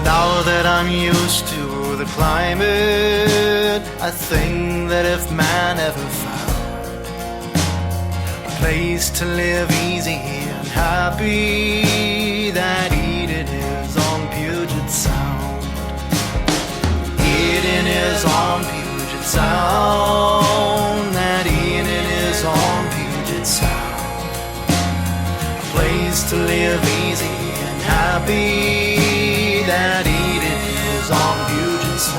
Now that I'm used to the climate, I think that if man ever found a place to live easy and happy, that Eden is on Puget Sound. Eden is on Puget Sound. That Eden is on Puget Sound. A place to live easy and happy. That Eden is on Puget Sound.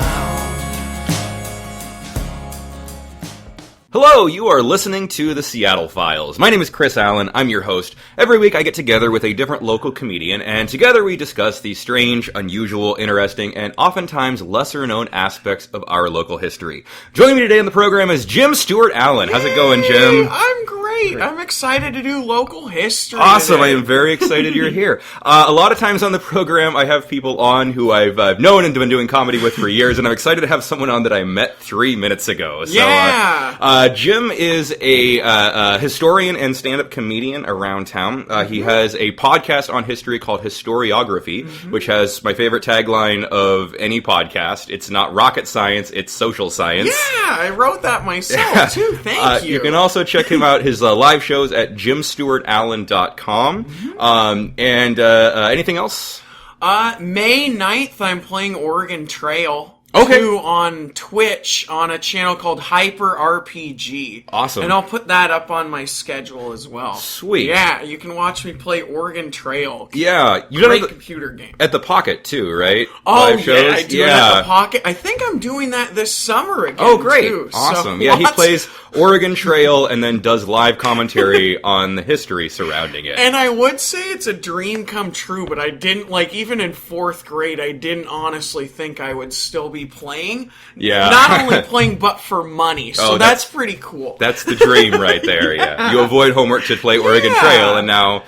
Hello, you are listening to the Seattle Files. My name is Chris Allen. I'm your host. Every week I get together with a different local comedian, and together we discuss the strange, unusual, interesting, and oftentimes lesser-known aspects of our local history. Joining me today on the program is Jim Stewart Allen. How's it going, Jim? I'm great. I'm excited to do local history. Awesome. Today. I am very excited you're here. A lot of times on the program, I have people on who I've known and been doing comedy with for years, and I'm excited to have someone on that I met 3 minutes ago. So, yeah. Jim is a historian and stand-up comedian around town. He has a podcast on history called Historiography, which has my favorite tagline of any podcast. It's not rocket science, it's social science. Yeah, I wrote that myself, too. Thank you. You can also check him out, his live shows at jimstewartallen.com. And anything else? May 9th, I'm playing Oregon Trail. Okay. On Twitch on a channel called Hyper RPG. Awesome. And I'll put that up on my schedule as well. Sweet. Yeah, you can watch me play Oregon Trail. Yeah. You Great computer game. At the Pocket, too, right? Oh, live shows? Yeah, I do it at the Pocket. I think I'm doing that this summer again, Oh, great. too. Awesome. So, yeah, he plays Oregon Trail and then does live commentary on the history surrounding it. And I would say it's a dream come true, but I didn't, even in 4th grade, I didn't honestly think I would still be playing. Yeah. Not only playing, but for money. So that's pretty cool. That's the dream right there, yeah. You avoid homework to play Oregon Trail, and now...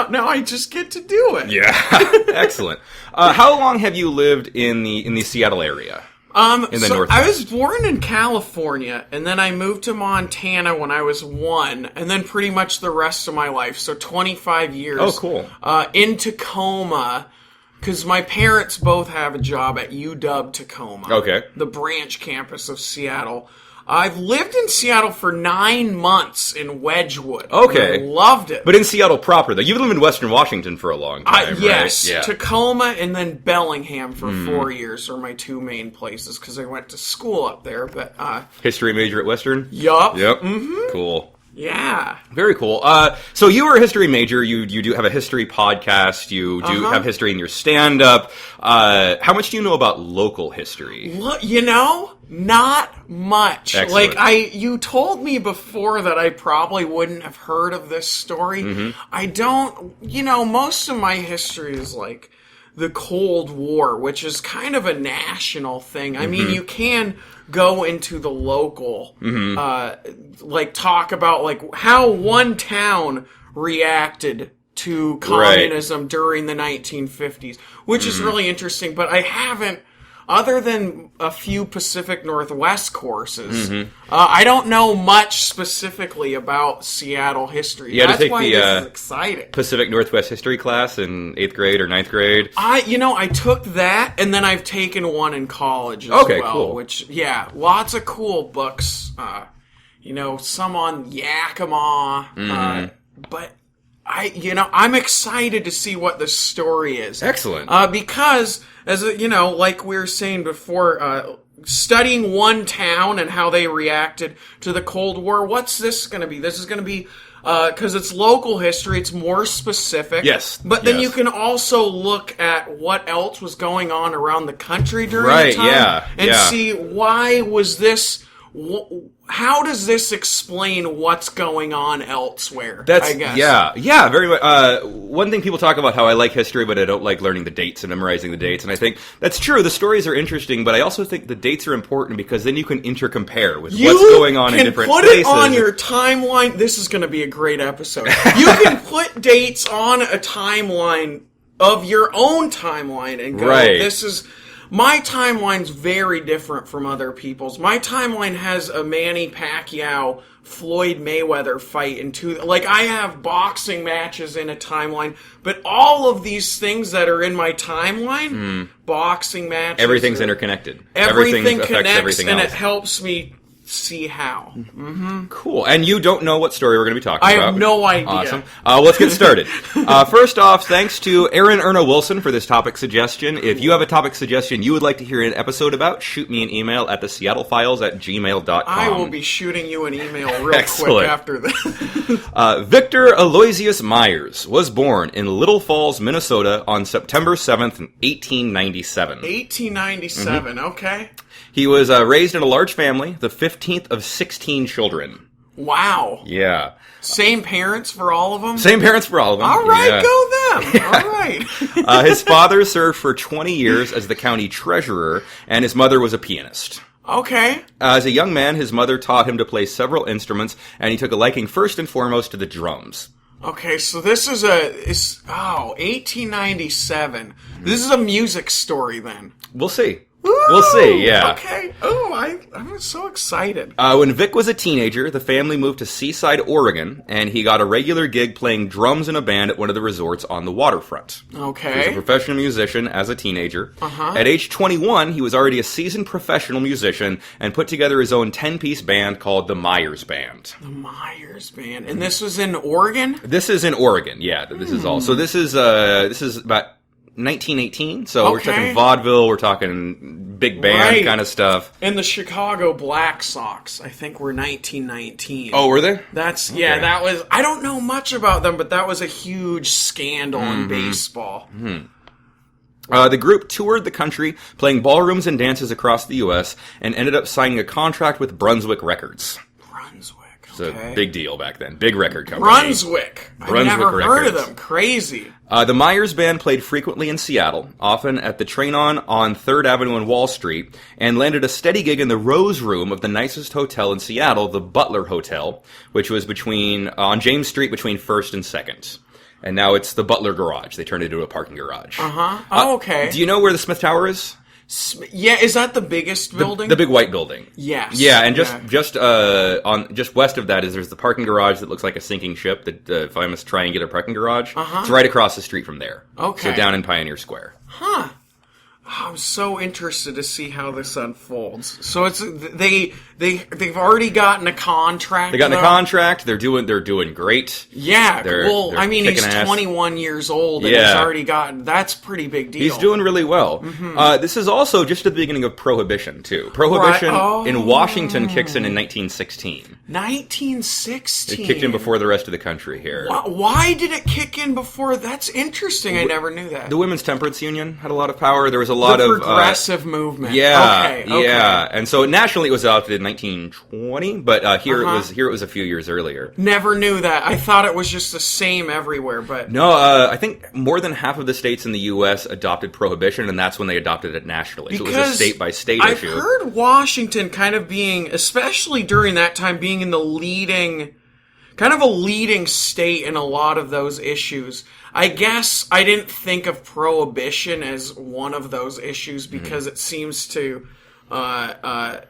now I just get to do it. Yeah. Excellent. How long have you lived in the Seattle area? So I was born in California, and then I moved to Montana when I was 1, and then pretty much the rest of my life, so 25 years. Oh, cool. In Tacoma, because my parents both have a job at UW Tacoma. Okay. The branch campus of Seattle. I've lived in Seattle for 9 months in Wedgwood. Okay. I loved it. But in Seattle proper, though. You've lived in Western Washington for a long time, yes. right? Yeah. Tacoma and then Bellingham for 4 years are my two main places, because I went to school up there. But History major at Western? Yup. Yep. Mm-hmm. Cool. Yeah. Very cool. So you were a history major. You do have a history podcast. You do have history in your stand-up. How much do you know about local history? Not much. Excellent. You told me before that I probably wouldn't have heard of this story. I don't, most of my history is the Cold War, which is kind of a national thing. I mean, you can go into the local, talk about how one town reacted to communism during the 1950s, which is really interesting, but I haven't, other than a few Pacific Northwest courses, I don't know much specifically about Seattle history. That's why this is exciting. Pacific Northwest history class in 8th grade or 9th grade? I took that, and then I've taken one in college as well. Cool. Which, lots of cool books. Some on Yakima, but I'm excited to see what the story is. Excellent. Because, as like we were saying before, studying one town and how they reacted to the Cold War, what's this going to be? This is going to be, because it's local history, it's more specific. Yes. But then you can also look at what else was going on around the country during the time. And see why was this... How does this explain what's going on elsewhere, I guess? Yeah, very much. One thing people talk about how I like history, but I don't like learning the dates and memorizing the dates, and I think that's true. The stories are interesting, but I also think the dates are important because then you can intercompare with what's going on in different places. You can put it on your timeline. This is going to be a great episode. You can put dates on a timeline of your own timeline and go, this is... My timeline's very different from other people's. My timeline has a Manny Pacquiao Floyd Mayweather fight in two. Like, I have boxing matches in a timeline, but all of these things that are in my timeline, boxing matches, Everything's interconnected. Everything affects connects, everything and else. it helps me see how. Cool. And you don't know what story we're going to be talking I about. have no idea. Awesome. Let's get started. First off, thanks to Aaron Erna Wilson for this topic suggestion. If you have a topic suggestion you would like to hear an episode about, shoot me an email at theseattlefiles@gmail.com. I will be shooting you an email real Excellent. quick after this. Victor Aloysius Meyers was born in Little Falls, Minnesota on September 7th, 1897. 1897, okay. He was raised in a large family, the 15th of 16 children. Wow. Yeah. Same parents for all of them? Same parents for all of them. All right, Yeah. go them. All right. His father served for 20 years as the county treasurer, and his mother was a pianist. Okay. As a young man, his mother taught him to play several instruments, and he took a liking first and foremost to the drums. Okay, so this is 1897. This is a music story then. We'll see. We'll see, yeah. Okay. Oh, I'm so excited. When Vic was a teenager, the family moved to Seaside, Oregon, and he got a regular gig playing drums in a band at one of the resorts on the waterfront. He was a Okay. professional musician as a teenager. At age 21, he was already a seasoned professional musician and put together his own 10-piece band called the Meyers Band. The Meyers Band. And this was in Oregon? This is in Oregon, yeah. This is all. So this is about 1918. So we're Okay. talking vaudeville, we're talking big band Right. kind of stuff. And the Chicago Black Sox, I think, were 1919. Oh, were they? Yeah, that was, I don't know much about them, but that was a huge scandal in baseball. The group toured the country, playing ballrooms and dances across the U.S., and ended up signing a contract with Brunswick Records. Brunswick, It's a okay. big deal back then. Big record company. Brunswick. I Brunswick never heard of Records. them. Crazy. The Meyers Band played frequently in Seattle, often at the Train-On on 3rd Avenue and Wall Street, and landed a steady gig in the Rose Room of the nicest hotel in Seattle, the Butler Hotel, which was on James Street between 1st and 2nd. And now it's the Butler Garage. They turned it into a parking garage. Oh, okay. Do you know where the Smith Tower is? Yeah, is that the biggest building? The big white building. Yes. Yeah, and just west of that there's the parking garage that looks like a sinking ship, the famous triangular parking garage. It's right across the street from there. Okay. So down in Pioneer Square. Huh. I'm so interested to see how this unfolds. So it's they've already gotten a contract. They got in a though? contract. They're doing great. Yeah. They're I mean, he's kicking ass. 21 years old and Yeah. he's already gotten. That's a pretty big deal. He's doing really well. This is also just the beginning of Prohibition too. Prohibition Right. Oh. in Washington kicks in 1916. 1916. It kicked in before the rest of the country here. Why did it kick in before? That's interesting. I never knew that. The Women's Temperance Union had a lot of power. There was a lot the of progressive movement. Yeah, Okay. yeah, and so nationally it was adopted in 1920, but here it was a few years earlier. Never knew that. I thought it was just the same everywhere, but No, I think more than half of the states in the U.S. adopted prohibition, and that's when they adopted it nationally. So it was a state-by-state I've issue. heard Washington kind of being, especially during that time, being in the leading, kind of a leading state in a lot of those issues. I guess I didn't think of prohibition as one of those issues because it seems to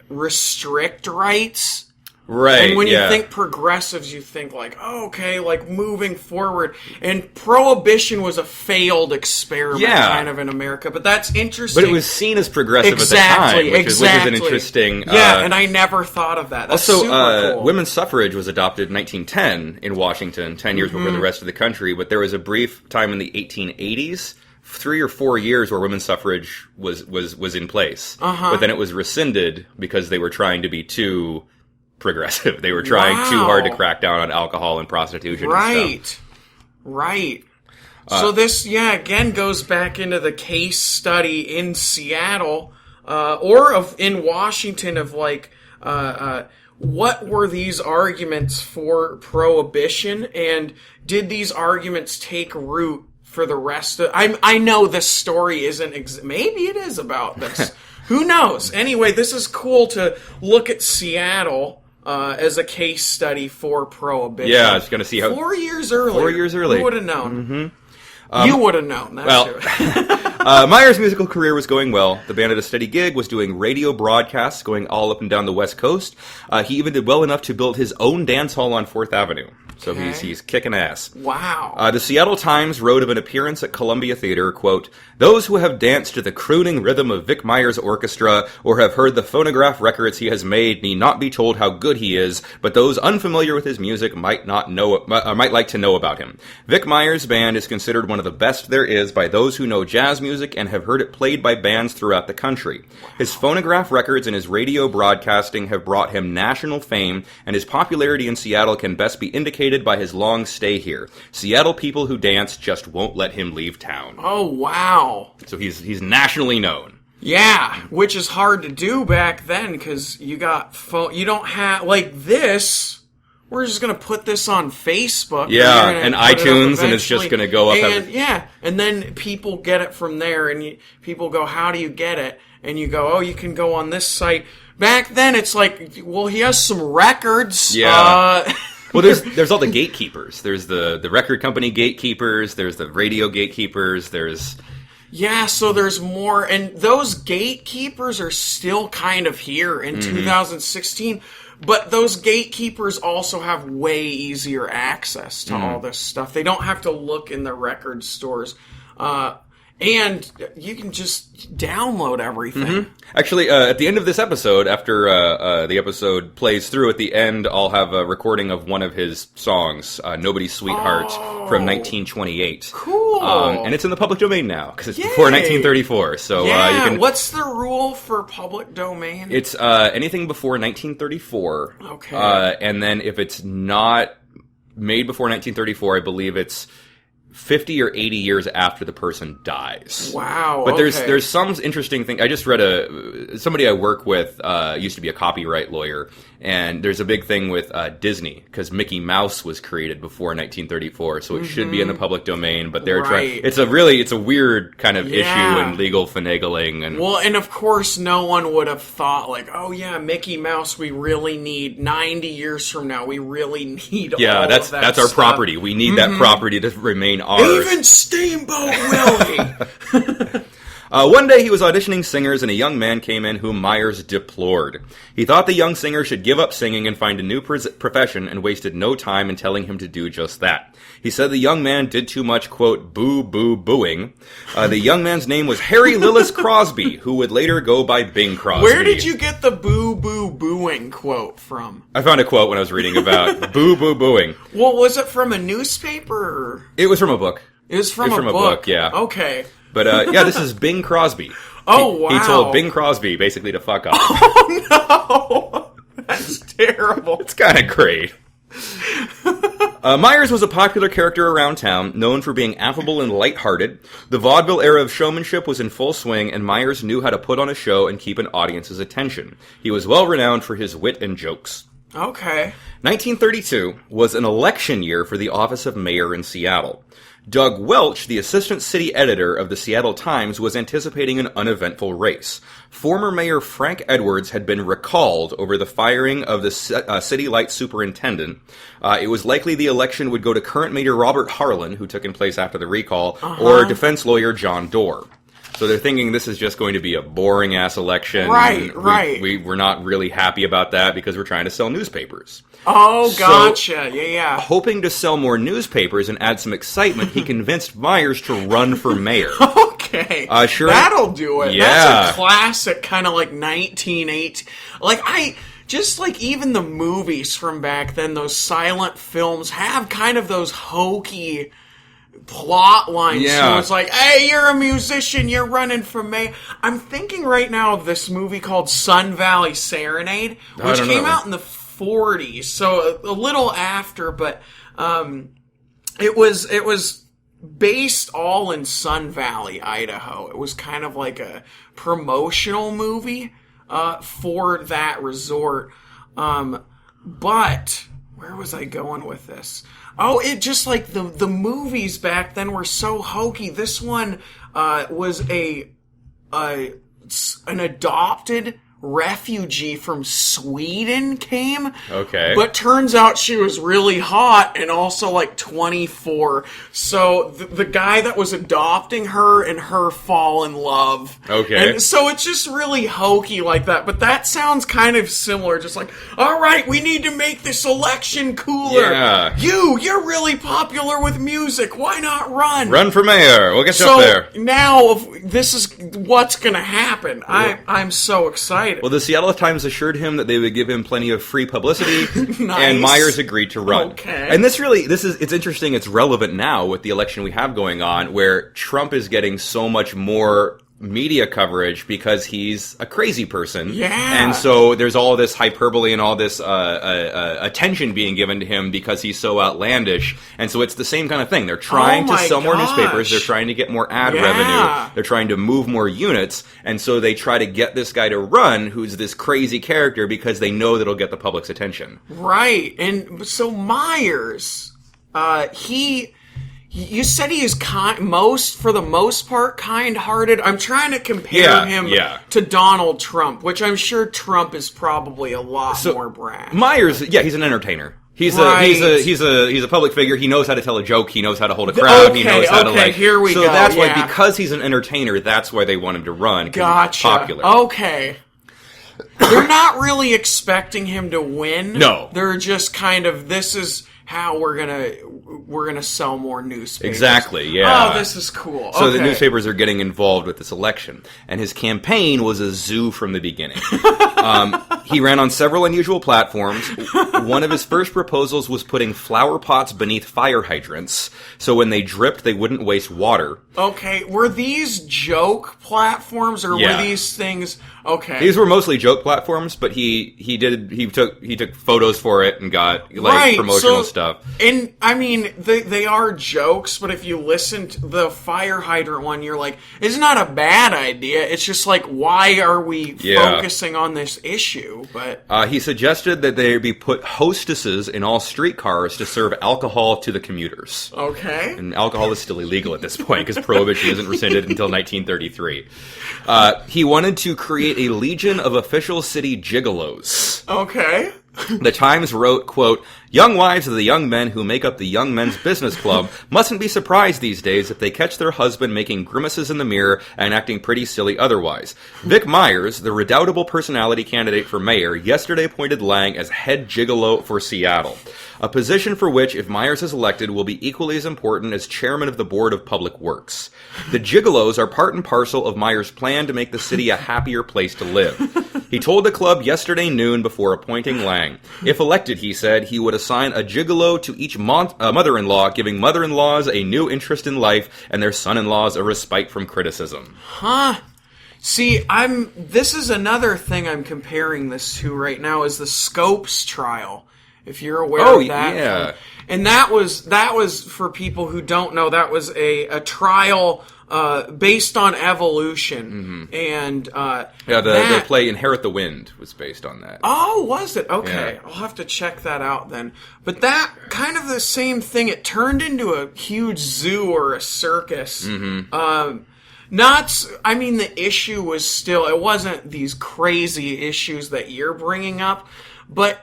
restrict rights. Right, And when yeah. you think progressives, you think like, oh, okay, like moving forward. And prohibition was a failed experiment kind of in America. But that's interesting. But it was seen as progressive at the time, which is an interesting... Yeah, and I never thought of that. That's Also, super cool. women's suffrage was adopted in 1910 in Washington, 10 years before the rest of the country, but there was a brief time in the 1880s, 3 or 4 years where women's suffrage was in place. But then it was rescinded because they were trying to be too progressive. They were trying too hard to crack down on alcohol and prostitution and stuff. Right. So this, again goes back into the case study in Seattle, in Washington of like, what were these arguments for prohibition, and did these arguments take root for the rest of... I know this story isn't... maybe it is about this. Who knows? Anyway, this is cool to look at Seattle as a case study for prohibition. Yeah, I was going to see how... 4 years earlier. 4 years earlier. Who would have known? You would have known. That's Meyers' musical career was going well. The band had a steady gig, was doing radio broadcasts going all up and down the West Coast. He even did well enough to build his own dance hall on 4th Avenue. So he's kicking ass. Wow. The Seattle Times wrote of an appearance at Columbia Theater, quote, "Those who have danced to the crooning rhythm of Vic Meyers' orchestra or have heard the phonograph records he has made need not be told how good he is, but those unfamiliar with his music might like to know about him. Vic Meyers Band is considered one of the best there is by those who know jazz music and have heard it played by bands throughout the country. His phonograph records and his radio broadcasting have brought him national fame, and his popularity in Seattle can best be indicated by his long stay here. Seattle people who dance just won't let him leave town." Oh, wow. So he's nationally known. Yeah, which is hard to do back then, because you don't have, like this, we're just going to put this on Facebook. Yeah, and iTunes, and it's just going to go up. And then people get it from there, and people go, how do you get it? And you go, oh, you can go on this site. Back then, it's like, well, he has some records. Yeah. Well, there's all the gatekeepers. There's the record company gatekeepers. There's the radio gatekeepers. Yeah, so there's more, and those gatekeepers are still kind of here in 2016, but those gatekeepers also have way easier access to all this stuff. They don't have to look in the record stores. And you can just download everything. Actually, at the end of this episode, after the episode plays through, at the end, I'll have a recording of one of his songs, Nobody's Sweetheart, from 1928. Cool. And it's in the public domain now, because it's before 1934. So you can. What's the rule for public domain? It's anything before 1934. Okay. And then if it's not made before 1934, I believe it's 50 or 80 years after the person dies. Wow. But there's some interesting thing. I just read somebody I work with used to be a copyright lawyer, and there's a big thing with Disney, because Mickey Mouse was created before 1934, so it should be in the public domain, but they're trying. It's a weird kind of issue and legal finagling. And well, and of course no one would have thought like, oh yeah, Mickey Mouse, we really need 90 years from now, we really need all that's of that that's our stuff. property. We need that property to remain ours. Even Steamboat Willie. One day he was auditioning singers, and a young man came in whom Meyers deplored. He thought the young singer should give up singing and find a new profession, and wasted no time in telling him to do just that. He said the young man did too much, quote, boo, boo, booing. The young man's name was Harry Lillis Crosby, who would later go by Bing Crosby. Where did you get the boo, boo, booing quote from? I found a quote when I was reading about boo, boo, booing. Well, was it from a newspaper? Or? It was from a book. It was from a book, yeah. Okay. But, this is Bing Crosby. Oh, wow. He told Bing Crosby, basically, to fuck off. Oh, no! That's terrible. It's kind of great. Meyers was a popular character around town, known for being affable and lighthearted. The vaudeville era of showmanship was in full swing, and Meyers knew how to put on a show and keep an audience's attention. He was well renowned for his wit and jokes. Okay. 1932 was an election year for the office of mayor in Seattle. Doug Welch, the assistant city editor of the Seattle Times, was anticipating an uneventful race. Former Mayor Frank Edwards had been recalled over the firing of the city light superintendent. It was likely the election would go to current Mayor Robert Harlan, who took in place after the recall, or defense lawyer John Doerr. So they're thinking this is just going to be a boring-ass election. Right. We're not really happy about that because we're trying to sell newspapers. Oh, gotcha. So, yeah. Hoping to sell more newspapers and add some excitement, he convinced Meyers to run for mayor. Okay. Sure. That'll do it. Yeah. That's a classic kind of like 1918. Just like even the movies from back then, those silent films have kind of those hokey plot lines. Yeah. So it's like, hey, you're a musician, you're running for mayor. I'm thinking right now of this movie called Sun Valley Serenade, which came out in the 40s, so a little after, but it was based all in Sun Valley, Idaho. It was kind of like a promotional movie for that resort. But where was I going with this? Oh, it just like the movies back then were so hokey. This one was an adopted refugee from Sweden came. Okay. But turns out she was really hot and also like 24. So the guy that was adopting her and her fall in love. Okay. And so it's just really hokey like that. But that sounds kind of similar. Just like, all right, we need to make this election cooler. Yeah. You're really popular with music. Why not run? Run for mayor. We'll get you up there. Now this is what's going to happen. I'm so excited. Well, the Seattle Times assured him that they would give him plenty of free publicity, Nice. and Meyers agreed to run. Okay. And it's interesting, it's relevant now with the election we have going on, where Trump is getting so much more media coverage because he's a crazy person. Yeah. And so there's all this hyperbole and all this attention being given to him because he's so outlandish. And so it's the same kind of thing. They're trying to sell more newspapers. They're trying to get more ad revenue. They're trying to move more units. And so they try to get this guy to run, who's this crazy character, because they know that it'll get the public's attention. Right. And so Meyers, you said he is for the most part, kind-hearted. I'm trying to compare him to Donald Trump, which I'm sure Trump is probably a lot more brash. Meyers, he's an entertainer. He's a public figure. He knows how to tell a joke. He knows how to hold a crowd. He knows how to here we go. So that's why, because he's an entertainer, that's why they want him to run. Gotcha. He's popular. Okay. They're not really expecting him to win. No. They're just kind of, this is how we're gonna sell more newspapers. Exactly, yeah. Oh, this is cool. So okay. the newspapers are getting involved with this election, and his campaign was a zoo from the beginning. He ran on several unusual platforms. One of his first proposals was putting flower pots beneath fire hydrants, so when they dripped, they wouldn't waste water. Okay, were these joke platforms, or were these things... Okay. These were mostly joke platforms, but he took photos for it and got promotional stuff. And I mean, they are jokes, but if you listen to the fire hydrant one, you're like, it's not a bad idea. It's just like, why are we focusing on this issue? But he suggested that there be put hostesses in all streetcars to serve alcohol to the commuters. Okay. And alcohol is still illegal at this point because Prohibition isn't rescinded until 1933. He wanted to create a legion of official city gigolos. Okay. The Times wrote, quote, "Young wives of the young men who make up the Young Men's Business Club mustn't be surprised these days if they catch their husband making grimaces in the mirror and acting pretty silly otherwise. Vic Meyers, the redoubtable personality candidate for mayor, yesterday appointed Lang as head gigolo for Seattle, a position for which, if Meyers is elected, will be equally as important as chairman of the Board of Public Works. The gigolos are part and parcel of Meyers' plan to make the city a happier place to live. He told the club yesterday noon before appointing Lang. If elected, he said, he would assign a gigolo to each mother-in-law, giving mother-in-laws a new interest in life and their son-in-laws a respite from criticism." Huh. See, this is another thing I'm comparing this to right now, is the Scopes trial. If you're aware of that. Yeah. And that was for people who don't know, that was a trial based on evolution. Mm-hmm. And the play Inherit the Wind was based on that. Oh, was it? Okay. Yeah. I'll have to check that out then. But that kind of the same thing, it turned into a huge zoo or a circus. Mm-hmm. The issue was still, it wasn't these crazy issues that you're bringing up, but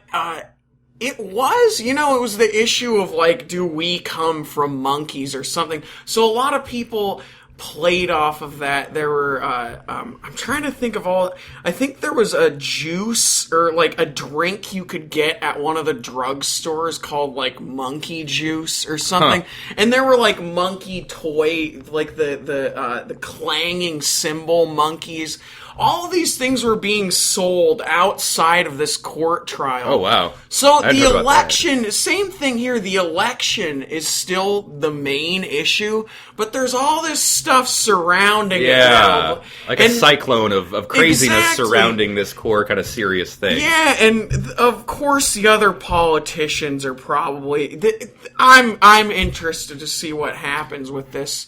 it was, it was the issue of, like, do we come from monkeys or something? So a lot of people played off of that. There were, I'm trying to think of I think there was a juice or, like, a drink you could get at one of the drugstores called, like, monkey juice or something. Huh. And there were, like, monkey toy, like, the clanging cymbal monkeys. All of these things were being sold outside of this court trial. Oh, wow. So the election, same thing here, the election is still the main issue, but there's all this stuff surrounding it. Yeah, like a cyclone of craziness surrounding this core kind of serious thing. Yeah, and of course the other politicians are probably... I'm interested to see what happens with this.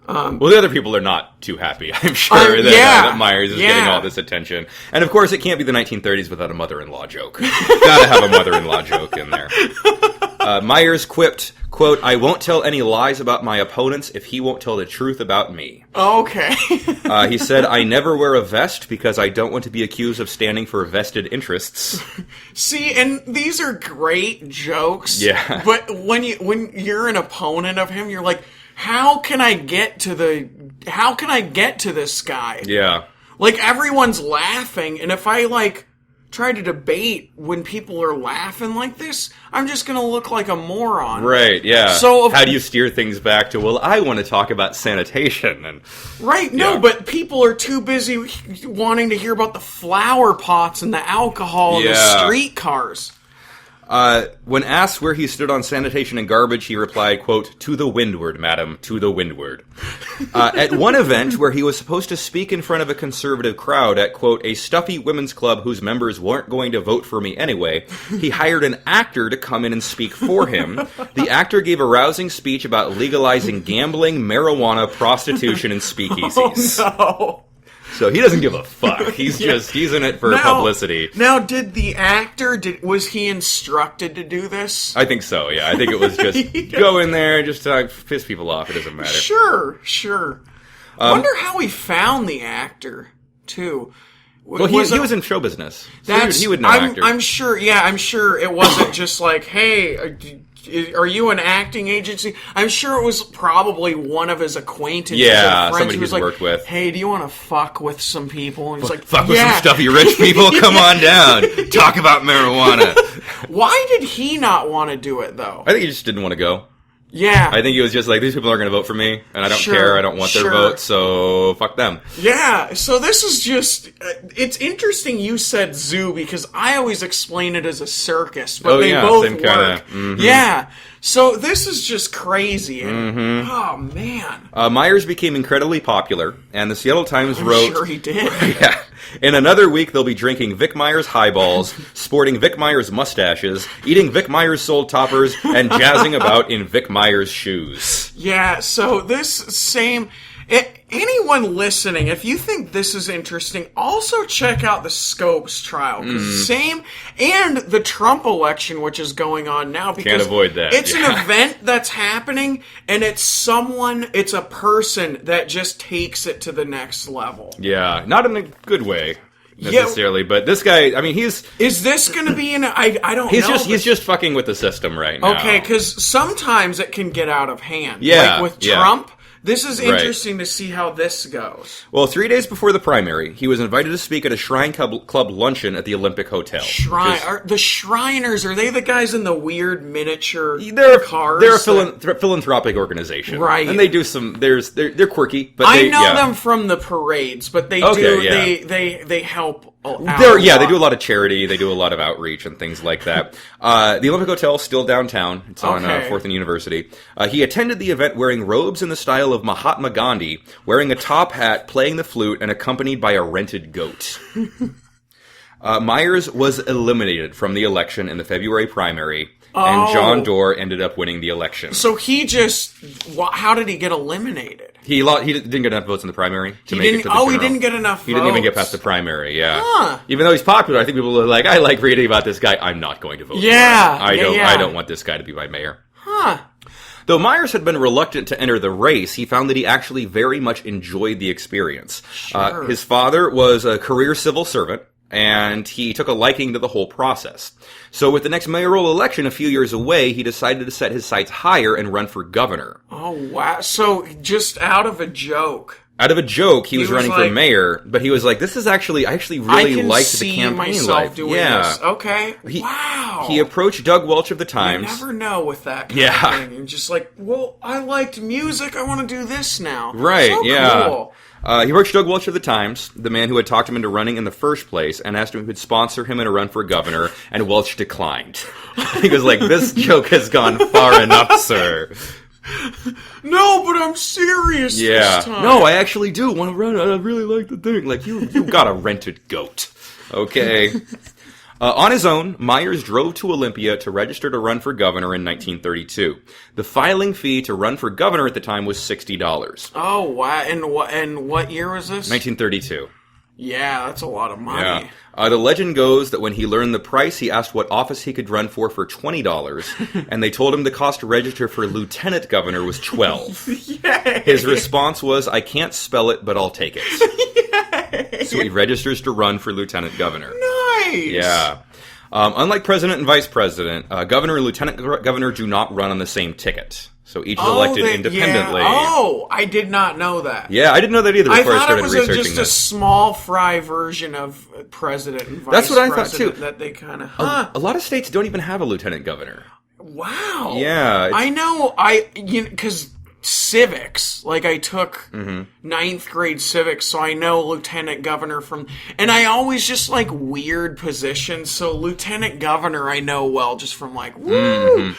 Well, the other people are not too happy, I'm sure, that Meyers is getting all this attention. And, of course, it can't be the 1930s without a mother-in-law joke. Gotta have a mother-in-law joke in there. Meyers quipped, quote, "I won't tell any lies about my opponents if he won't tell the truth about me." Okay. He said, "I never wear a vest because I don't want to be accused of standing for vested interests." See, and these are great jokes. Yeah. But when you're an opponent of him, you're like, how can I get to this guy? Yeah. Like, everyone's laughing, and if I, like, try to debate when people are laughing like this, I'm just gonna look like a moron. Right, yeah. So how do you steer things back to, well, I want to talk about sanitation? And Right, no, yeah. But people are too busy wanting to hear about the flower pots and the alcohol and the streetcars. When asked where he stood on sanitation and garbage, he replied, quote, "To the windward, madam, to the windward." At one event where he was supposed to speak in front of a conservative crowd at, quote, "a stuffy women's club whose members weren't going to vote for me anyway," he hired an actor to come in and speak for him. The actor gave a rousing speech about legalizing gambling, marijuana, prostitution, and speakeasies. Oh, no. So he doesn't give a fuck. He's he's in it for publicity. Now, did the actor, was he instructed to do this? I think so, yeah. I think it was just go in there, just piss people off. It doesn't matter. Sure. Wonder how he found the actor, too. Well, he was in show business. So he would know actors. I'm sure it wasn't just like, hey, are you an acting agency? I'm sure it was probably one of his acquaintances. Yeah, or friends somebody who was he's like, worked with. Hey, do you want to fuck with some people? And he's like, fuck with some stuffy rich people? Come on down. Talk about marijuana. Why did he not want to do it, though? I think he just didn't want to go. Yeah. I think he was just like, these people aren't going to vote for me, and I don't care. I don't want their vote, so fuck them. Yeah, so this is just... it's interesting you said zoo, because I always explain it as a circus, but they both same work. Kinda, mm-hmm. Yeah, so this is just crazy. And, oh, man. Meyers became incredibly popular, and the Seattle Times wrote... sure he did. Yeah. In another week, they'll be drinking Vic Meyers highballs, sporting Vic Meyers mustaches, eating Vic Meyers sold toppers, and jazzing about in Vic Meyers shoes. Yeah, so this same... anyone listening, if you think this is interesting, also check out the Scopes trial. Same, and the Trump election, which is going on now. Because can't avoid that. It's an event that's happening, and it's a person that just takes it to the next level. Yeah, not in a good way. Necessarily, but this guy, I mean, is this going to be I don't know. He's just fucking with the system right now. Okay, because sometimes it can get out of hand. Yeah. Like with Trump. This is interesting to see how this goes. Well, 3 days before the primary, he was invited to speak at a Shrine Club luncheon at the Olympic Hotel. The Shriners, are they the guys in the weird miniature cars? They're a philanthropic organization. Right. And they do they're quirky, but I know them from the parades, but they they help out. They do a lot of charity, they do a lot of outreach and things like that. The Olympic Hotel is still downtown. It's on 4th and University. He attended the event wearing robes in the style of Mahatma Gandhi, wearing a top hat, playing the flute, and accompanied by a rented goat. Meyers was eliminated from the election in the February primary, and John Doerr ended up winning the election. So how did he get eliminated? He didn't get enough votes in the primary to make it to the general. He didn't get enough votes. He didn't even get past the primary, yeah. Huh. Even though he's popular, I think people are like, I like reading about this guy, I'm not going to vote for him. I don't want this guy to be my mayor. Huh. Though Meyers had been reluctant to enter the race, he found that he actually very much enjoyed the experience. Sure. His father was a career civil servant, and he took a liking to the whole process. So with the next mayoral election a few years away, he decided to set his sights higher and run for governor. Oh, wow. So just out of a joke. Out of a joke, he was running for mayor, but he was like, "This is I actually really liked the campaign life." Doing this. Okay. Wow. He approached Doug Welch of the Times. You never know with that kind of thing. And just like, well, I liked music, I want to do this now. Right, so cool. He approached Doug Welch of the Times, the man who had talked him into running in the first place, and asked him if he would sponsor him in a run for governor, and Welch declined. He was like, "This joke has gone far enough, sir." No, but I'm serious this time. No, I actually do want to run. I really like the thing. Like, you got a rented goat. Okay. On his own, Meyers drove to Olympia to register to run for governor in 1932. The filing fee to run for governor at the time was $60. Oh, wow. And what year was this? 1932. Yeah, that's a lot of money. Yeah. The legend goes that when he learned the price, he asked what office he could run for $20, and they told him the cost to register for lieutenant governor was $12. Yay. His response was, "I can't spell it, but I'll take it." Yay. So he registers to run for lieutenant governor. Nice. Yeah. Unlike president and vice president, governor and lieutenant governor do not run on the same ticket. So each is elected independently. Yeah. Oh, I did not know that. Yeah, I didn't know that either before I started researching this. I thought it was just a small fry version of president and vice president. That's what I thought too. That they kind of... A lot of states don't even have a lieutenant governor. Wow. Yeah. I know, because civics, like I took ninth grade civics, so I know lieutenant governor from, and I always just like weird positions, so lieutenant governor I know well just from like, woo!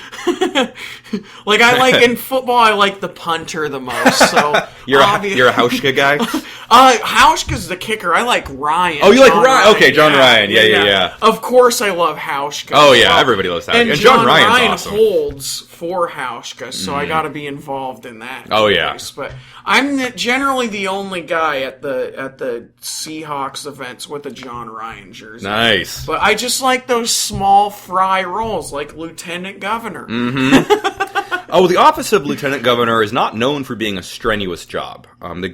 Like I like, in football I like the punter the most, so. You're a Hauschka guy? Hauschka's the kicker, I like Ryan. Oh, you like Ryan? Okay, John Ryan, yeah. Of course I love Hauschka. Oh yeah, everybody loves Hauschka. And John Ryan's awesome. Holds for Hauschka, so I gotta be involved in that. Oh yeah. But I'm generally the only guy at the Seahawks events with a John Ryan jersey. Nice. But I just like those small fry roles, like lieutenant governor. Oh, the office of lieutenant governor is not known for being a strenuous job. The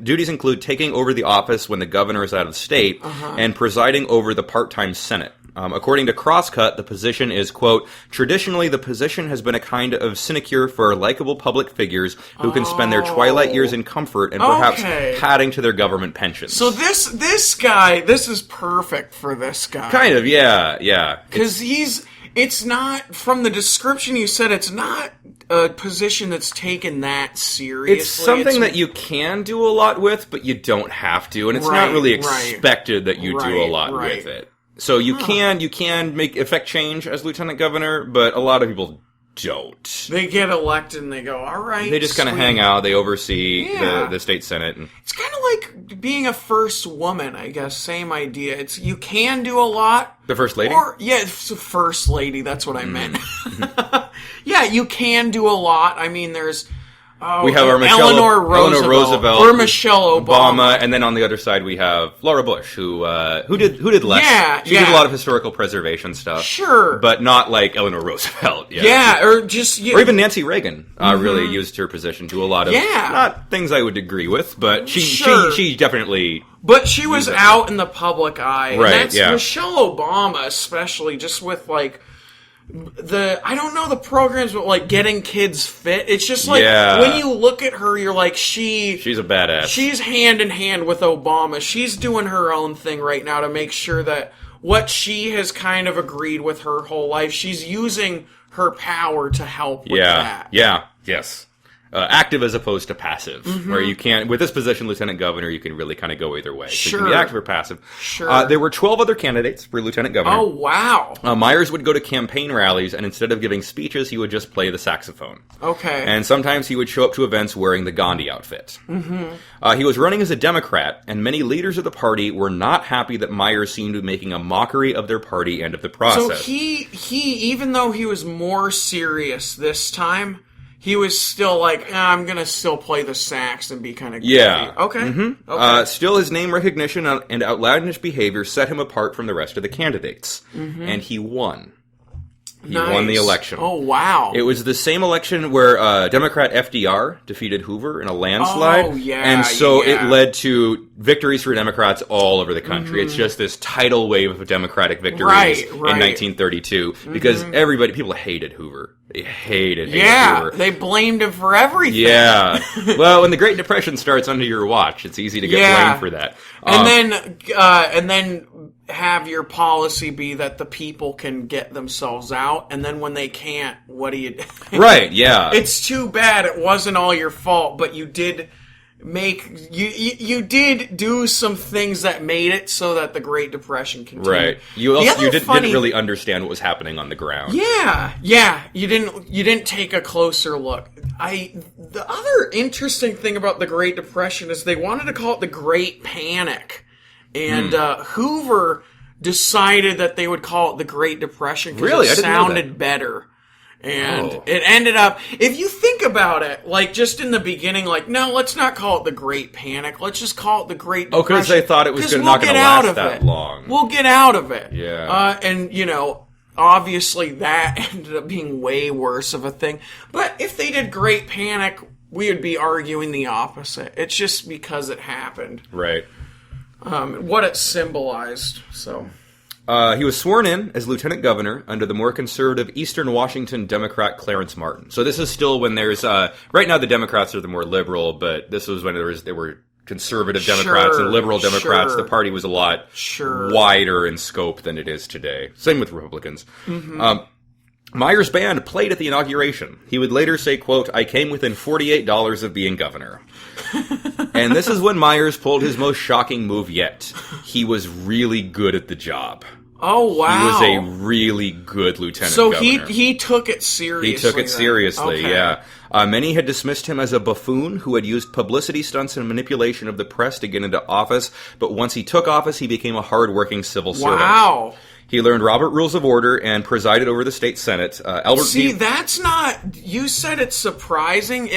duties include taking over the office when the governor is out of state and presiding over the part-time Senate. According to Crosscut, the position is, quote, "Traditionally, the position has been a kind of sinecure for likable public figures who can spend their twilight years in comfort and perhaps padding to their government pensions." So this guy, this is perfect for this guy. Kind of, yeah. Because it's not, from the description you said, it's not a position that's taken that seriously. It's something that you can do a lot with, but you don't have to, and it's not really expected that you do a lot with it. So you can affect change as lieutenant governor, but a lot of people don't. They get elected and they go, all right. They just kind of hang out. They oversee the state senate. And it's kind of like being a first woman, I guess. Same idea. You can do a lot. The first lady? It's the first lady. That's what I meant. Yeah, you can do a lot. I mean, there's... we have our Eleanor Roosevelt or Michelle Obama, and then on the other side we have Laura Bush, who did less. Yeah, she did a lot of historical preservation stuff. Sure, but not like Eleanor Roosevelt. Or even Nancy Reagan really used her position to a lot of not things I would agree with, but she definitely. But she was out in the public eye, right? And that's Michelle Obama, especially, just with like. I don't know the programs, but like getting kids fit. It's just like when you look at her, you're like, she's a badass. She's hand in hand with Obama. She's doing her own thing right now to make sure that what she has kind of agreed with her whole life, she's using her power to help with that. Yes. Active as opposed to passive, where you can't, with this position, lieutenant governor, you can really kind of go either way. So you can be active or passive. Sure. There were 12 other candidates for lieutenant governor. Oh, wow. Myers would go to campaign rallies, and instead of giving speeches, he would just play the saxophone. Okay. And sometimes he would show up to events wearing the Gandhi outfit. He was running as a Democrat, and many leaders of the party were not happy that Myers seemed to be making a mockery of their party and of the process. So he even though he was more serious this time, he was still like, I'm going to still play the sax and be kind of goofy. Yeah. Okay. Okay. Still, his name recognition and outlandish behavior set him apart from the rest of the candidates. And he won. He won the election. Oh, wow. It was the same election where Democrat FDR defeated Hoover in a landslide. Oh, yeah. And so it led to victories for Democrats all over the country. It's just this tidal wave of Democratic victories in 1932 because people hated Hoover. They hated Hoover. They blamed him for everything. Yeah. Well, when the Great Depression starts under your watch, it's easy to get blamed for that. And then have your policy be that the people can get themselves out, and then when they can't, what do you do? Right, yeah. It's too bad it wasn't all your fault, but you did you did do some things that made it so that the Great Depression continued. Right. You didn't really understand what was happening on the ground. Yeah. You didn't take a closer look. The other interesting thing about the Great Depression is they wanted to call it the Great Panic. And Hoover decided that they would call it the Great Depression because it sounded better. And it ended up, if you think about it, like, just in the beginning, like, no, let's not call it the Great Panic. Let's just call it the Great Depression. Oh, because they thought it was not going to last that long. We'll get out of it. Yeah. And, you know, obviously that ended up being way worse of a thing. But if they did Great Panic, we would be arguing the opposite. It's just because it happened. Right. What it symbolized, so... He was sworn in as lieutenant governor under the more conservative Eastern Washington Democrat Clarence Martin. So this is still when there's right now the Democrats are the more liberal, but this was when there were conservative Democrats and liberal Democrats. The party was a lot wider in scope than it is today. Same with Republicans. Mm-hmm. Meyers Band played at the inauguration. He would later say, quote, "I came within $48 of being governor." And this is when Meyers pulled his most shocking move yet. He was really good at the job. Oh, wow. He was a really good lieutenant governor. So he took it seriously. He took it seriously, okay. Yeah. Many had dismissed him as a buffoon who had used publicity stunts and manipulation of the press to get into office, but once he took office, he became a hard-working civil servant. Wow. He learned Robert Rules of Order and presided over the state senate. That's not... You said it's surprising.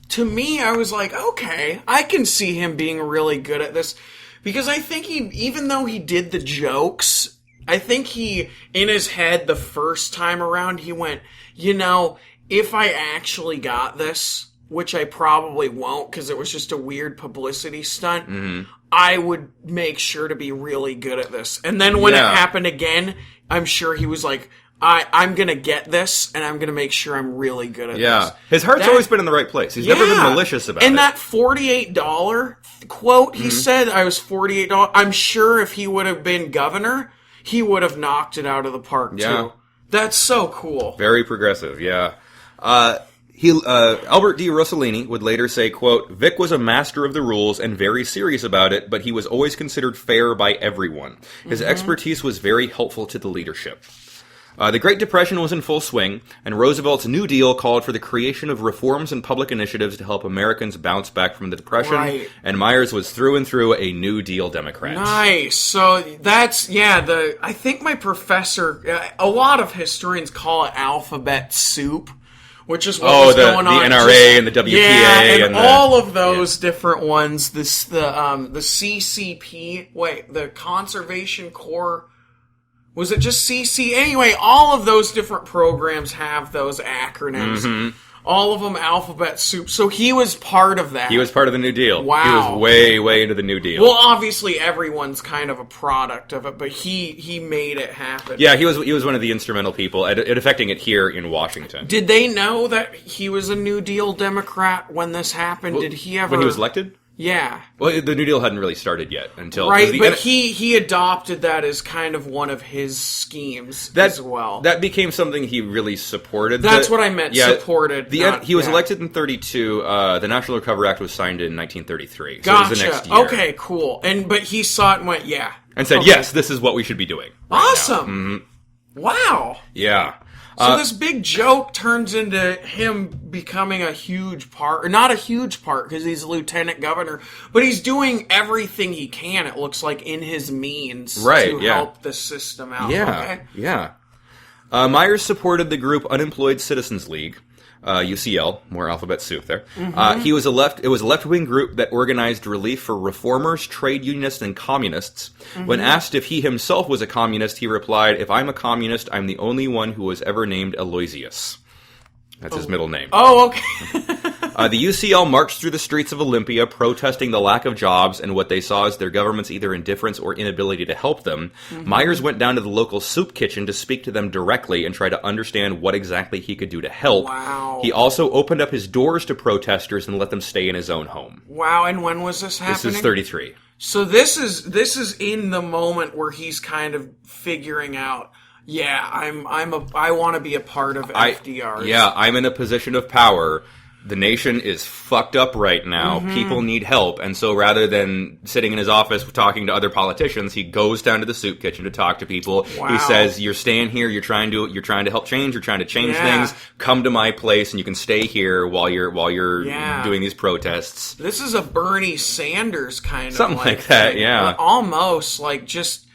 To me, I was like, okay, I can see him being really good at this. Because I think even though he did the jokes, I think he, in his head, the first time around, he went, you know, if I actually got this, which I probably won't because it was just a weird publicity stunt, I would make sure to be really good at this. And then when it happened again, I'm sure he was like, I'm going to get this, and I'm going to make sure I'm really good at this. Yeah. His heart's always been in the right place. He's never been malicious about it. And that $48 quote, he said, I was $48. I'm sure if he would have been governor, he would have knocked it out of the park, too. That's so cool. Very progressive, yeah. Albert D. Rossellini would later say, quote, "Vic was a master of the rules and very serious about it, but he was always considered fair by everyone. His expertise was very helpful to the leadership." The Great Depression was in full swing, and Roosevelt's New Deal called for the creation of reforms and public initiatives to help Americans bounce back from the Depression, and Meyers was through and through a New Deal Democrat. Nice. So that's, I think my professor, a lot of historians call it alphabet soup, which is what was going on. The NRA and the WPA. Yeah, and all of those different ones. The CCP, the Conservation Corps. Was it just CC? Anyway, all of those different programs have those acronyms. Mm-hmm. All of them alphabet soup. So he was part of that. He was part of the New Deal. Wow. He was way, way into the New Deal. Well, obviously everyone's kind of a product of it, but he made it happen. Yeah, he was one of the instrumental people at affecting it here in Washington. Did they know that he was a New Deal Democrat when this happened? Well, did he ever... When he was elected? Yeah. Well, the New Deal hadn't really started yet until... Right, but he adopted that as kind of one of his schemes as well. That became something he really supported. That's what I meant, supported. He was elected in 1932. The National Recovery Act was signed in 1933. So Gotcha. It was the next year. Okay, cool. But he saw it and went, yeah. And said, yes, this is what we should be doing. Awesome. Wow. Yeah. So this big joke turns into him becoming a huge part, or not a huge part because he's a lieutenant governor, but he's doing everything he can, it looks like, in his means to help the system out. Yeah, okay? Yeah. Meyers supported the group Unemployed Citizens League, UCL, more alphabet soup there. Mm-hmm. It was a left-wing group that organized relief for reformers, trade unionists, and communists. Mm-hmm. When asked if he himself was a communist, he replied, "If I'm a communist, I'm the only one who was ever named Aloysius." That's his middle name. Oh, okay. The UCL marched through the streets of Olympia, protesting the lack of jobs and what they saw as their government's either indifference or inability to help them. Mm-hmm. Meyers went down to the local soup kitchen to speak to them directly and try to understand what exactly he could do to help. Wow. He also opened up his doors to protesters and let them stay in his own home. Wow, and when was this happening? This is 33. So this is in the moment where he's kind of figuring out, I want to be a part of FDR. I'm in a position of power. The nation is fucked up right now. Mm-hmm. People need help. And so rather than sitting in his office talking to other politicians, he goes down to the soup kitchen to talk to people. Wow. He says, "You're staying here. You're trying to help change. You're trying to change things. Come to my place and you can stay here while you're doing these protests." This is a Bernie Sanders kind of something like that, thing. yeah. Almost like just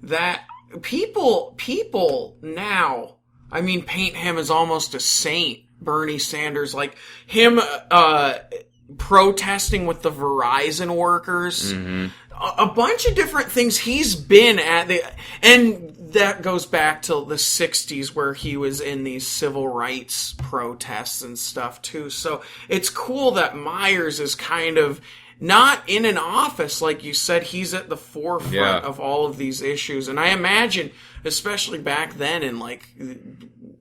that people now, paint him as almost a saint, Bernie Sanders. Like, him protesting with the Verizon workers. Mm-hmm. A bunch of different things he's been at. And that goes back to the 60s where he was in these civil rights protests and stuff, too. So it's cool that Meyers is kind of not in an office, like you said. He's at the forefront of all of these issues. And I imagine, especially back then, and like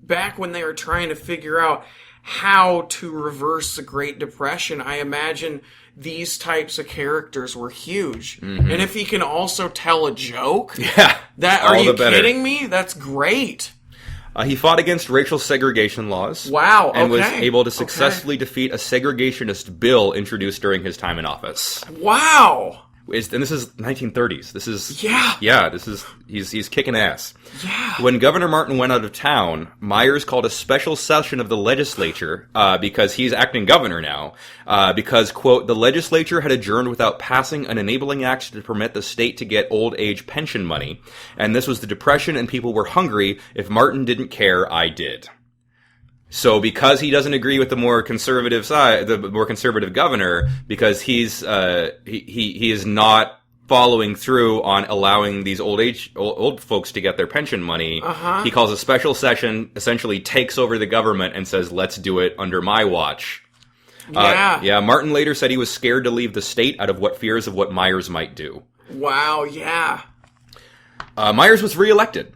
back when they were trying to figure out how to reverse the Great Depression, I imagine these types of characters were huge. Mm-hmm. And if he can also tell a joke, are you kidding me? That's great. He fought against racial segregation laws. Wow, and was able to successfully defeat a segregationist bill introduced during his time in office. Wow. And this is 1930s. This is he's kicking ass. Yeah. When Governor Martin went out of town, Meyers called a special session of the legislature because he's acting governor now. Because, quote, the legislature had adjourned without passing an enabling act to permit the state to get old age pension money, and this was the Depression, and people were hungry. If Martin didn't care, I did. So because he doesn't agree with the more conservative side, the more conservative governor, because he is not following through on allowing these old folks to get their pension money, he calls a special session, essentially takes over the government and says, let's do it under my watch. Martin later said he was scared to leave the state out of fears of what Meyers might do. Wow, yeah. Meyers was reelected,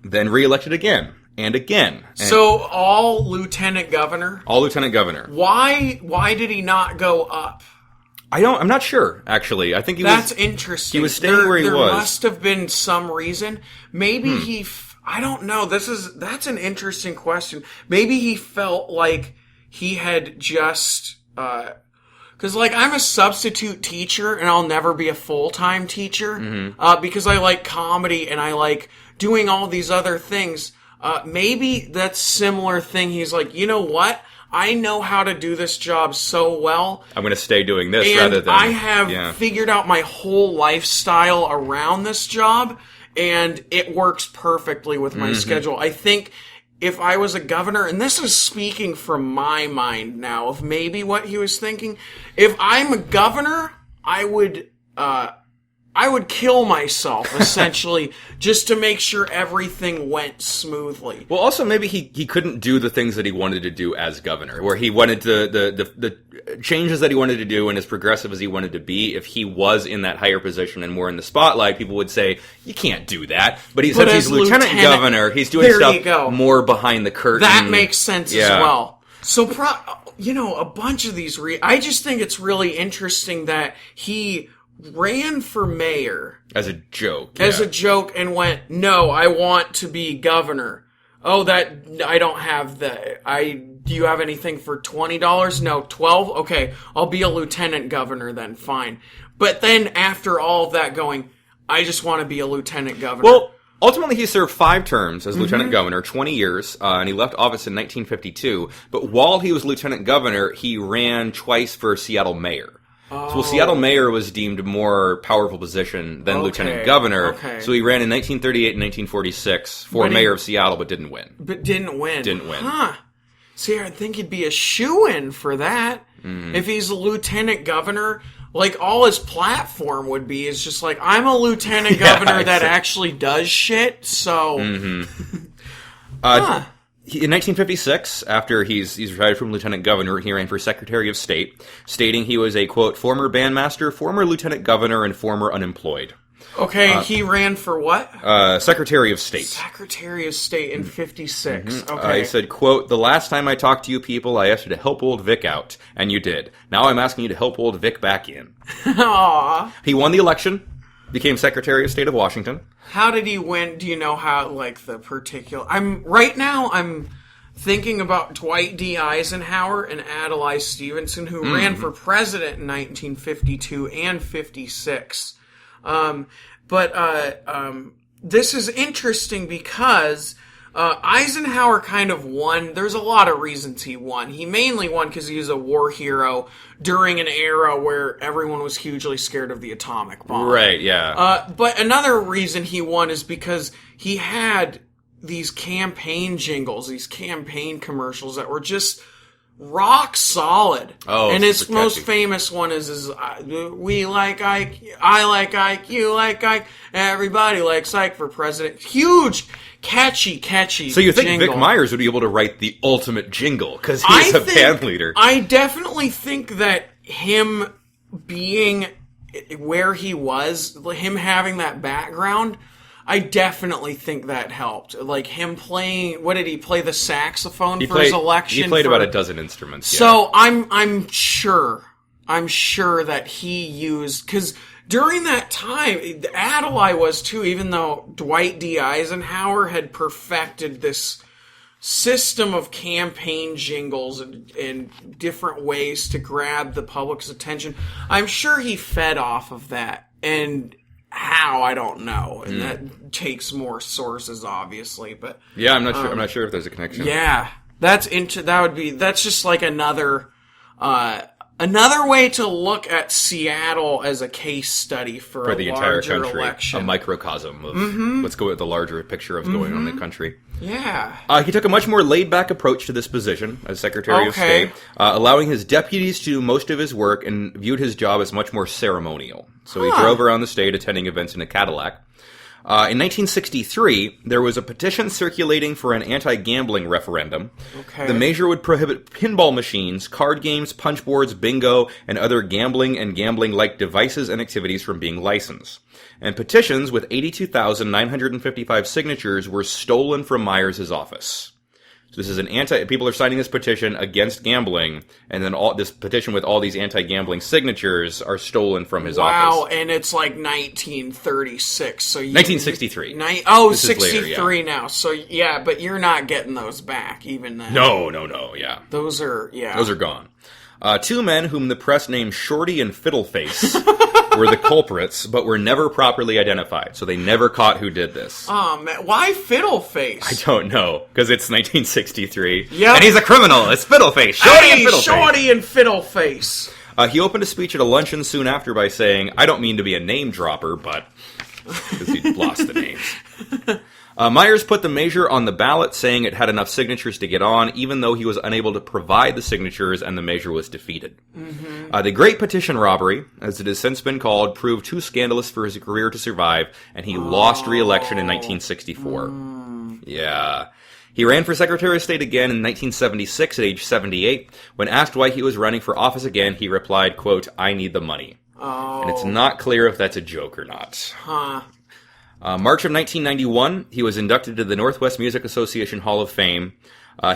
then reelected again. And again. So all lieutenant governor? All lieutenant governor. Why did he not go up? I'm not sure, actually. I think That's interesting. He was staying where he was. There must have been some reason. Maybe I don't know. That's an interesting question. Maybe he felt like he had just, cause like I'm a substitute teacher and I'll never be a full-time teacher, because I like comedy and I like doing all these other things. Maybe that's similar thing. He's like, you know what? I know how to do this job so well. I'm going to stay doing this and rather than... I have figured out my whole lifestyle around this job, and it works perfectly with my schedule. I think if I was a governor, and this is speaking from my mind now of maybe what he was thinking, if I'm a governor, I would kill myself, essentially, just to make sure everything went smoothly. Well, also, maybe he couldn't do the things that he wanted to do as governor, where he wanted the changes that he wanted to do and as progressive as he wanted to be. If he was in that higher position and more in the spotlight, people would say, you can't do that. But since he's lieutenant governor, he's doing stuff more behind the curtain. That makes sense as well. So, a bunch of these... I just think it's really interesting that he ran for mayor as a joke, and went, no, I want to be governor. Oh, that I don't have that. Do you have anything for $20? No, 12. Okay, I'll be a lieutenant governor then. Fine. But then after all of that going, I just want to be a lieutenant governor. Well, ultimately he served 5 terms as lieutenant governor, 20 years, and he left office in 1952. But while he was lieutenant governor, he ran twice for Seattle mayor. So Seattle mayor was deemed a more powerful position than lieutenant governor. Okay. So he ran in 1938 and 1946 for mayor of Seattle, but didn't win. Huh. See, I think he'd be a shoo-in for that. If he's a lieutenant governor, like all his platform would be is just like, I'm a lieutenant governor that actually does shit, so... In 1956, after he's retired from lieutenant governor, he ran for secretary of state, stating he was a, quote, former bandmaster, former lieutenant governor, and former unemployed. Okay, he ran for what? Secretary of state. Secretary of State in 56. Okay. He said, quote, the last time I talked to you people, I asked you to help old Vic out, and you did. Now I'm asking you to help old Vic back in. Aww. He won the election, became Secretary of State of Washington. How did he win? Do you know how, like, the particular... I'm thinking about Dwight D. Eisenhower and Adlai Stevenson, who ran for president in 1952 and 56. This is interesting because Eisenhower kind of won. There's a lot of reasons he won. He mainly won because he was a war hero during an era where everyone was hugely scared of the atomic bomb. Right, yeah. But another reason he won is because he had these campaign jingles, these campaign commercials that were just rock solid. Oh, and his super most catchy. famous one is we like Ike, I like Ike, you like Ike, everybody likes Ike for president. Huge, catchy So you think jingle. Vic Meyers would be able to write the ultimate jingle because he's a band leader? I definitely think that him being where he was, him having that background, I definitely think that helped. Like him playing, what did he play, the saxophone for his election? He played about a dozen instruments. Yeah. So I'm sure that he used, because during that time, Adlai was too, even though Dwight D. Eisenhower had perfected this system of campaign jingles and different ways to grab the public's attention. I'm sure he fed off of that, and how, I don't know, and that takes more sources, obviously. But yeah, I'm not sure if there's a connection. yeah, that's just like another way to look at Seattle as a case study for the a entire larger country, election. a microcosm of let's go with the larger picture of going on in the country. Yeah. He took a much more laid-back approach to this position as Secretary of Okay. State, allowing his deputies to do most of his work and viewed his job as much more ceremonial. So he drove around the state attending events in a Cadillac. In 1963, there was a petition circulating for an anti-gambling referendum. Okay. The measure would prohibit pinball machines, card games, punch boards, bingo, and other gambling and gambling-like devices and activities from being licensed. And petitions with 82,955 signatures were stolen from Meyers' office. So this is people are signing this petition against gambling, and then this petition with all these anti-gambling signatures are stolen from his Wow, office. and it's like 1936. So 1963. This is 63 later, yeah. now. So yeah, but you're not getting those back even then. No, yeah. Those are gone. Two men whom the press named Shorty and Fiddleface were the culprits, but were never properly identified, so they never caught who did this. Oh man, why Fiddleface? I don't know, because it's 1963. Yep. And he's a criminal. It's Fiddleface. Shorty and Fiddleface. Shorty and Fiddleface. He opened a speech at a luncheon soon after by saying, "I don't mean to be a name dropper, but..." because he'd lost the names. Meyers put the measure on the ballot, saying it had enough signatures to get on, even though he was unable to provide the signatures and the measure was defeated. Mm-hmm. The Great Petition Robbery, as it has since been called, proved too scandalous for his career to survive, and he lost re-election in 1964. Yeah. He ran for Secretary of State again in 1976 at age 78. When asked why he was running for office again, he replied, quote, "I need the money." Oh. And it's not clear if that's a joke or not. Huh. March of 1991, he was inducted to the Northwest Music Association Hall of Fame.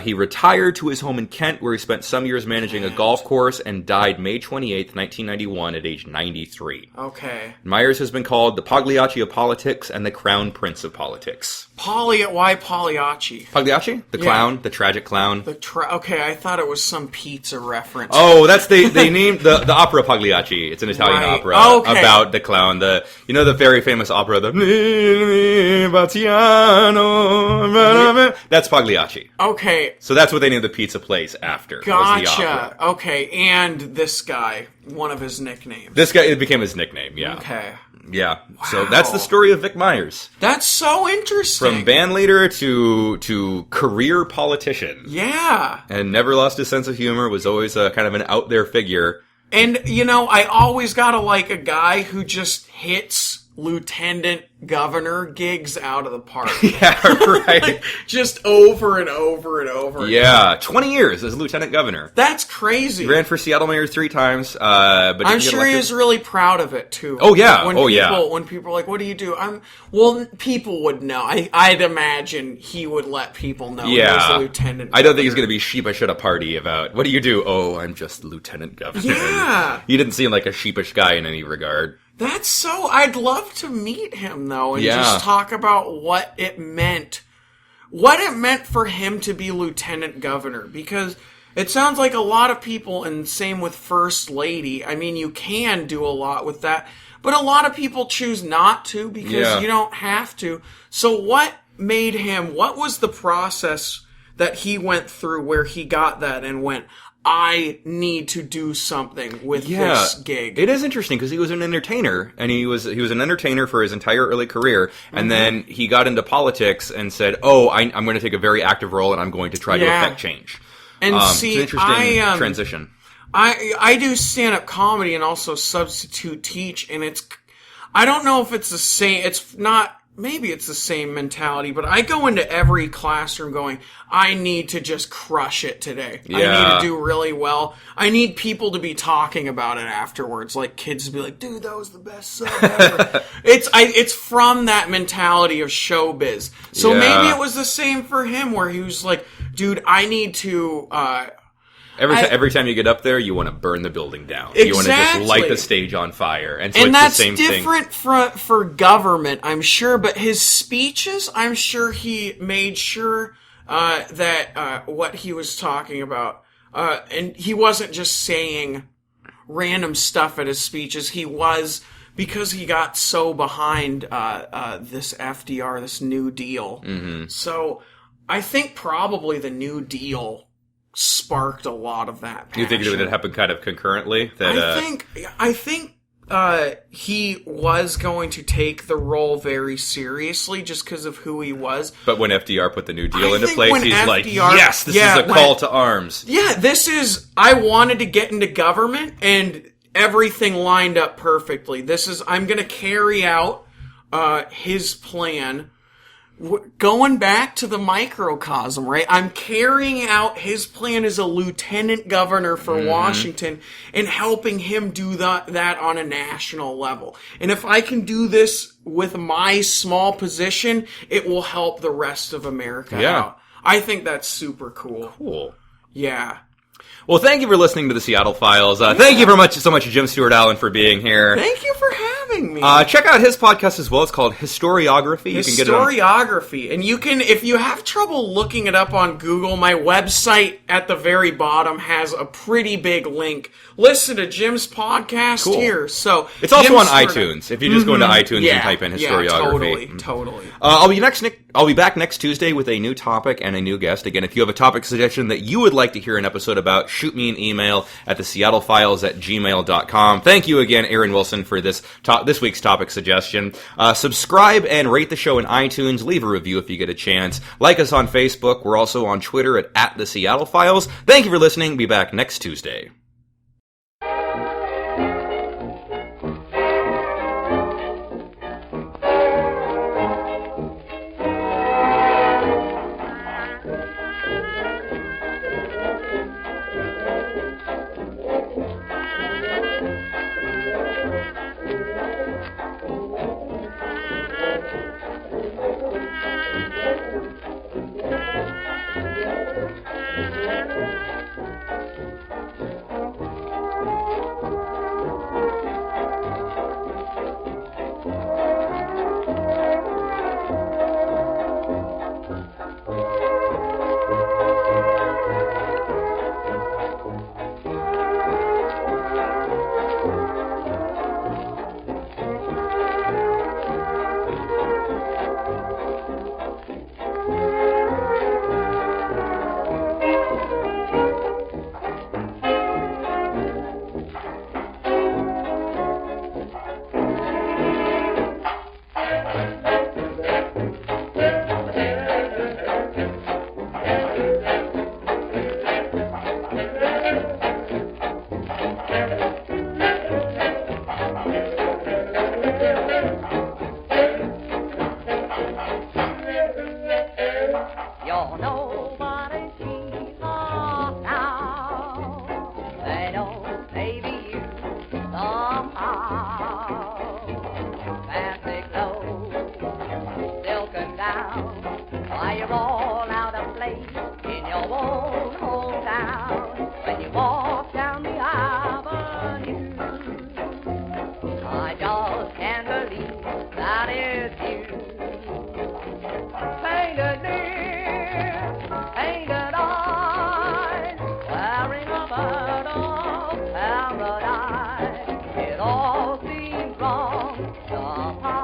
He retired to his home in Kent, where he spent some years managing a golf course, and died May 28th, 1991, at age 93. Okay. Meyers has been called the Pagliacci of politics and the Crown Prince of politics. Why Pagliacci? Pagliacci? The clown? The tragic clown? Okay, I thought it was some pizza reference. Oh, that's they named the opera Pagliacci. It's an Italian Right. opera Okay. about the clown. The very famous opera, the that's Pagliacci. Okay, So that's what they named the pizza place after. Was the opera. gotcha. Okay, and this guy, one of his nicknames. This guy, it became his nickname. Yeah. Okay. Yeah. So that's the story of Vic Meyers. That's so interesting. From band leader to career politician. Yeah. And never lost his sense of humor, was always a kind of an out there figure. And, I always gotta like a guy who just hits lieutenant governor gigs out of the park. Yeah, right. Just over and over and over. Yeah, 20 years as lieutenant governor. That's crazy. He ran for Seattle mayor 3 times, but I'm sure he was really proud of it, too. Oh, yeah. When people are like, what do you do? People would know. I'd imagine he would let people know he was a lieutenant I don't think governor. he's going to be sheepish at a party about, what do you do? Oh, I'm just lieutenant governor. Yeah. He didn't seem like a sheepish guy in any regard. That's so... I'd love to meet him, though, and Yeah. just talk about what it meant. What it meant for him to be lieutenant governor. Because it sounds like a lot of people, and same with first lady, I mean, you can do a lot with that, but a lot of people choose not to because you don't have to. So what was the process that he went through where he got that and went, I need to do something with this gig. It is interesting because he was an entertainer, and he was an entertainer for his entire early career, and then he got into politics and said, "Oh, I'm going to take a very active role, and I'm going to try to affect change." And see, it's an interesting transition. I do stand-up comedy and also substitute teach, and I don't know if it's the same. It's not. Maybe it's the same mentality, but I go into every classroom going, I need to just crush it today. Yeah. I need to do really well. I need people to be talking about it afterwards. Like kids to be like, dude, that was the best sub ever. It's from that mentality of showbiz. So maybe it was the same for him where he was like, dude, I need to, Every time you get up there, you want to burn the building down. Exactly. You want to just light the stage on fire. And so it's that's the same different for government, I'm sure. But his speeches, I'm sure he made sure that what he was talking about. And he wasn't just saying random stuff at his speeches. He was, because he got so behind this FDR, this New Deal. Mm-hmm. So I think probably the New Deal sparked a lot of that passion. You think it would happen kind of concurrently? I think he was going to take the role very seriously just because of who he was. But when FDR put the New Deal into place, he's like, yes, this is a call to arms. Yeah, I wanted to get into government, and everything lined up perfectly. I'm going to carry out his plan. Going back to the microcosm, right? I'm carrying out his plan as a lieutenant governor for Washington and helping him do that on a national level. And if I can do this with my small position, it will help the rest of America out. I think that's super cool. Cool. Yeah. Well, thank you for listening to the Seattle Files. Thank you so much, Jim Stewart Allen, for being here. Thank you for having me. Check out his podcast as well. It's called Historiography. You can get it Historiography. And you can, if you have trouble looking it up on Google, my website at the very bottom has a pretty big link. Listen to Jim's podcast here. So it's also on iTunes. If you just go into iTunes and type in Historiography. Yeah, totally. I'll be back next Tuesday with a new topic and a new guest. Again, if you have a topic suggestion that you would like to hear an episode about, shoot me an email at theseattlefiles@gmail.com. Thank you again, Aaron Wilson, for this week's topic suggestion. Subscribe and rate the show in iTunes. Leave a review if you get a chance. Like us on Facebook. We're also on Twitter at the Seattle Files. Thank you for listening. Be back next Tuesday. It all seems wrong somehow.